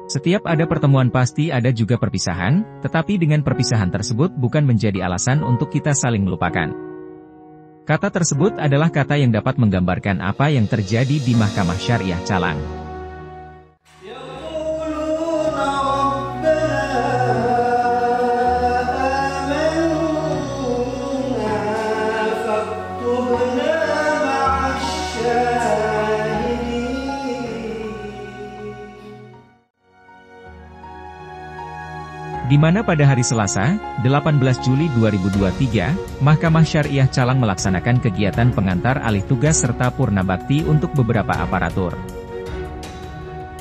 Setiap ada pertemuan pasti ada juga perpisahan, tetapi dengan perpisahan tersebut bukan menjadi alasan untuk kita saling melupakan. Kata tersebut adalah kata yang dapat menggambarkan apa yang terjadi di Mahkamah Syariah Calang. Di mana pada hari Selasa, 18 Juli 2023, Mahkamah Syariah Calang melaksanakan kegiatan pengantar alih tugas serta purna bakti untuk beberapa aparatur.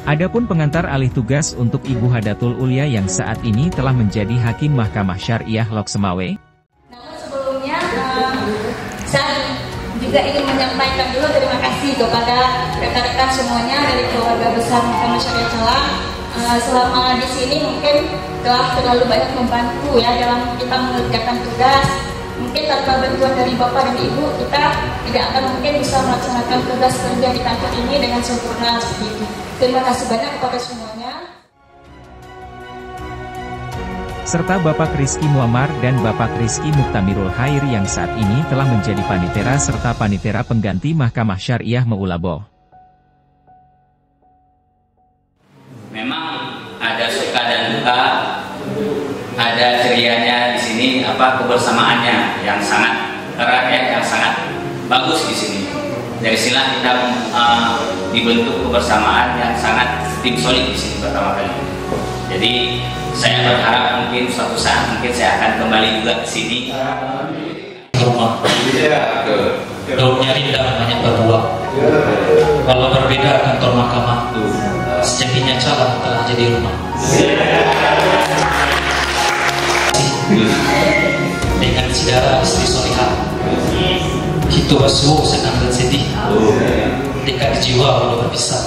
Adapun pengantar alih tugas untuk Ibu Hadatul Ulia yang saat ini telah menjadi Hakim Mahkamah Syariah Lok Semawe. Namun sebelumnya, saya juga ingin menyampaikan dulu terima kasih kepada rekan-rekan semuanya dari keluarga besar Mahkamah Syariah Calang. Selama di sini mungkin telah terlalu banyak membantu ya dalam kita mengerjakan tugas. Mungkin tanpa bantuan dari Bapak dan Ibu, kita tidak akan mungkin bisa melaksanakan tugas kerja di kantor ini dengan sempurna seperti itu. Terima kasih banyak kepada semuanya. Serta Bapak Rizky Muammar dan Bapak Rizky Muktamirul Khair yang saat ini telah menjadi panitera serta panitera pengganti Mahkamah Syariah Meulaboh. Memang ada suka dan duka, ada cerianya di sini, kebersamaannya yang sangat erat ya, yang sangat bagus di sini. Dari sinilah kita dibentuk kebersamaan yang sangat tim solid di sini pertama kali. Jadi saya berharap mungkin suatu saat mungkin saya akan kembali juga ke sini. Rumah, daunnya rindang banyak berbuah. Kalau berbeda kantor mahkamah, sejatinya Calang telah jadi rumah. Dengan saudara istri solihah, itu basuh senang dan sedih. Dekat jiwa walau berpisah.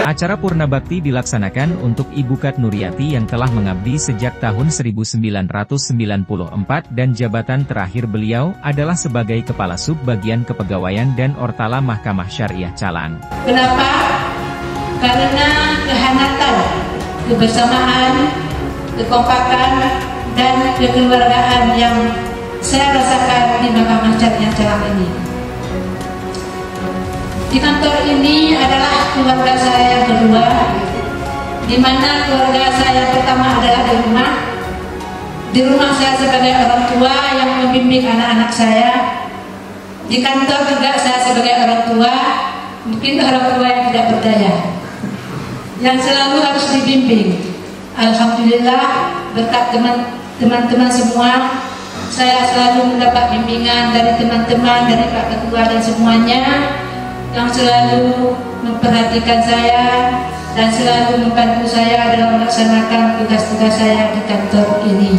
Acara Purna Bakti dilaksanakan untuk Ibu Kat Nuriati yang telah mengabdi sejak tahun 1994 dan jabatan terakhir beliau adalah sebagai Kepala Sub Bagian Kepegawaian dan Ortala Mahkamah Syariah Calang. Kenapa? Karena kehangatan, kebersamaan, kekompakan, dan kekeluargaan yang saya rasakan di Mahkamah Syariah Calang ini. Di kantor ini adalah keluarga saya yang kedua, di mana keluarga saya pertama adalah di rumah. Di rumah saya sebagai orang tua yang membimbing anak-anak saya. Di kantor juga saya sebagai orang tua, mungkin orang tua yang tidak berdaya, yang selalu harus dibimbing. Alhamdulillah berkat teman-teman semua, saya selalu mendapat bimbingan dari teman-teman, dari Pak Ketua dan semuanya, yang selalu memperhatikan saya dan selalu membantu saya dalam melaksanakan tugas-tugas saya di kantor ini.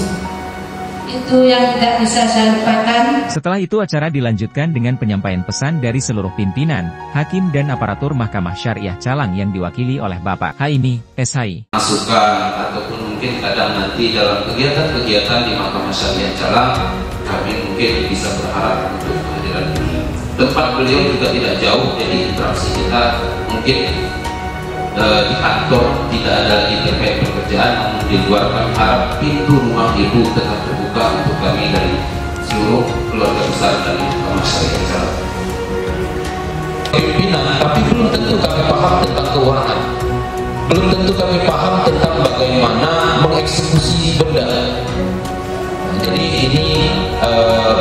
Itu yang tidak bisa saya lupakan. Setelah itu acara dilanjutkan dengan penyampaian pesan dari seluruh pimpinan, hakim dan aparatur Mahkamah Syariah Calang yang diwakili oleh Bapak Haimi SHI. Masukan ataupun mungkin kadang nanti dalam kegiatan-kegiatan di Mahkamah Syariah Calang, kami mungkin bisa berharap untuk kehadiran ini. Tempat beliau juga tidak jauh, jadi interaksi kita mungkin di kantor tidak ada lagi terkait pekerjaan, namun di luar kami harap pintu rumah ibu tetap terbuka untuk kami dari seluruh keluarga besar dari Mahkamah Syariah Calang. Pimpinan, tapi belum tentu kami paham tentang keuangan, belum tentu kami paham tentang bagaimana mengeksekusi benda. Jadi ini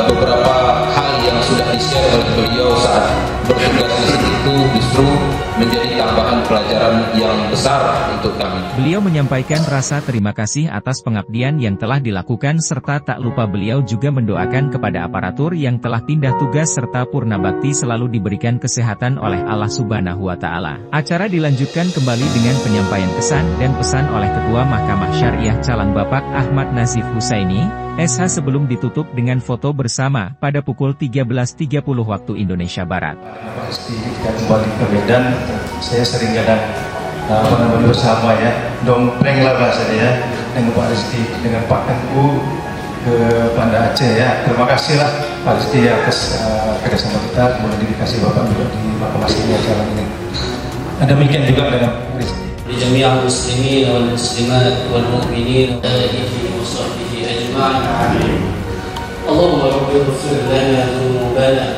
beberapa hal yang sudah di-share oleh beliau saat bertugas di situ justru menjadi tambahan pelajaran yang besar untuk kami. Beliau menyampaikan rasa terima kasih atas pengabdian yang telah dilakukan serta tak lupa beliau juga mendoakan kepada aparatur yang telah pindah tugas serta purna bakti selalu diberikan kesehatan oleh Allah Subhanahu wa Ta'ala. Acara dilanjutkan kembali dengan penyampaian kesan dan pesan oleh Ketua Mahkamah Syariah Calang Bapak Ahmad Nazif Husaini SH sebelum ditutup dengan foto bersama pada pukul 13.30 waktu Indonesia Barat. Pak Rizky kembali ke Medan, saya sering kadang bersama ya, dompleng lah bahasanya ya, dengan Pak Rizky, dengan Pak Tengku ke Banda Aceh ya. Terima kasih lah Pak Rizky atas kerjasama kita, kemudian dikasih Bapak juga di Mahkamah Syariah Calang ini. Demikian juga dengan Rizky. لجميع المسلمين والمسلمات والمؤمنين وآله وصحبه أجمعين. اللهم رب اغفر لنا ذنوبنا